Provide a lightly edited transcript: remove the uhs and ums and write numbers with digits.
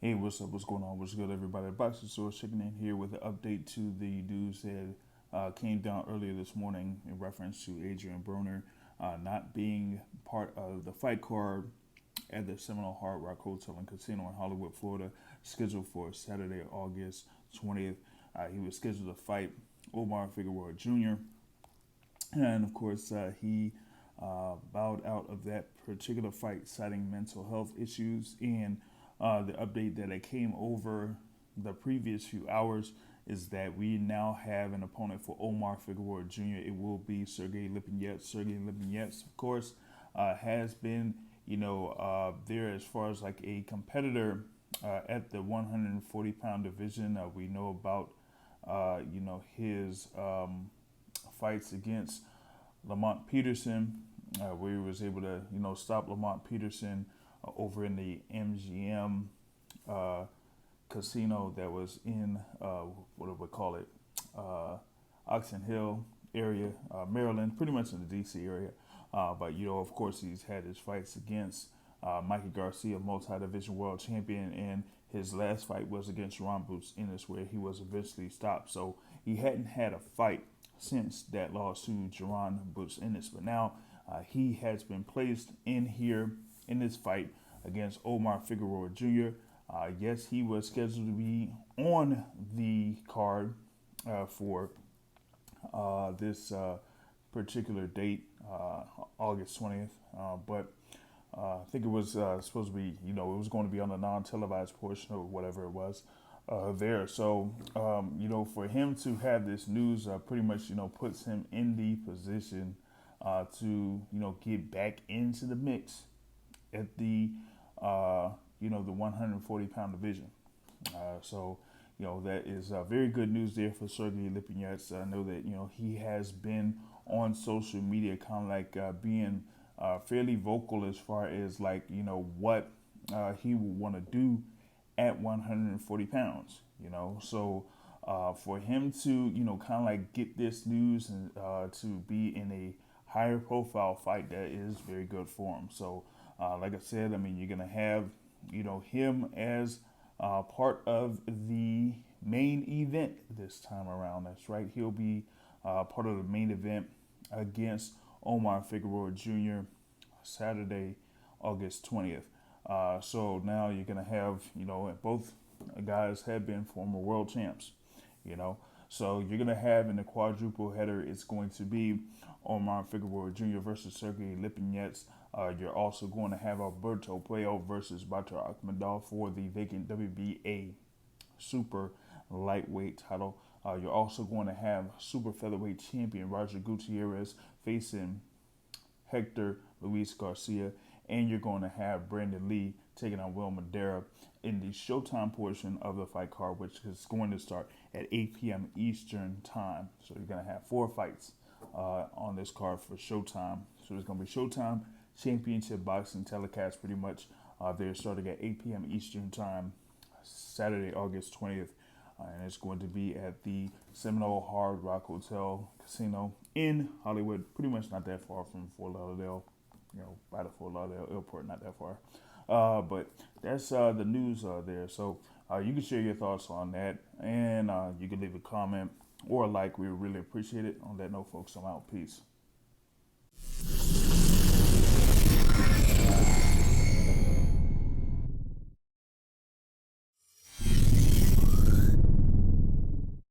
Hey, what's up? What's going on? What's good, everybody? Boxing Source checking in here with an update to the news that came down earlier this morning in reference to Adrian Broner not being part of the fight card at the Seminole Hard Rock Hotel and Casino in Hollywood, Florida, scheduled for Saturday, August 20th. He was scheduled to fight Omar Figueroa Jr., and of course, he bowed out of that particular fight, citing mental health issues. And the update that came over the previous few hours is that we now have an opponent for Omar Figueroa Jr. It will be Sergey Lipinets. Sergey Lipinets, of course, has been, there as far as like a competitor at the 140-pound division. We know about, his fights against Lamont Peterson, where he was able to, stop Lamont Peterson over in the MGM casino that was in, what do we call it, Oxon Hill area, Maryland, pretty much in the DC area. But, of course, he's had his fights against Mikey Garcia, multi-division world champion, and his last fight was against Ron Boots Ennis, where he was eventually stopped. So he hadn't had a fight since that loss to Jerron Boots Ennis. But now he has been placed in here in this fight against Omar Figueroa Jr. Yes, he was scheduled to be on the card for this particular date, August 20th. But I think it was supposed to be, it was going to be on the non-televised portion or whatever it was there. So, for him to have this news pretty much, puts him in the position to, get back into the mix at the, the 140-pound division. That is very good news there for Sergey Lipinets. I know that, he has been on social media kind of like being fairly vocal as far as like, what he would want to do at 140 pounds, So for him to, kind of like get this news and to be in a higher profile fight, that is very good for him. So like I said, I mean, you're going to have, him as part of the main event this time around. That's right. He'll be part of the main event against Omar Figueroa Jr. Saturday, August 20th. So now you're going to have, both guys have been former world champs, So you're going to have in the quadruple header, it's going to be Omar Figueroa Jr. versus Sergey Lipinets. You're also going to have Alberto Puello versus Batar Akhmadov for the vacant WBA super lightweight title. You're also going to have super featherweight champion Roger Gutierrez facing Hector Luis Garcia, and you're going to have Brandon Lee taking on Will Madera in the Showtime portion of the fight card, which is going to start at 8 p.m. Eastern time. So you're going to have 4 fights on this card for Showtime. So there's going to be Showtime Championship Boxing telecast pretty much. They're starting at 8 p.m. Eastern time, Saturday, August 20th. And it's going to be at the Seminole Hard Rock Hotel Casino in Hollywood, pretty much not that far from Fort Lauderdale, by the Fort Lauderdale airport, not that far. But that's the news there. So you can share your thoughts on that, and you can leave a comment or a like. We would really appreciate it. On that note, folks, I'm out. Peace.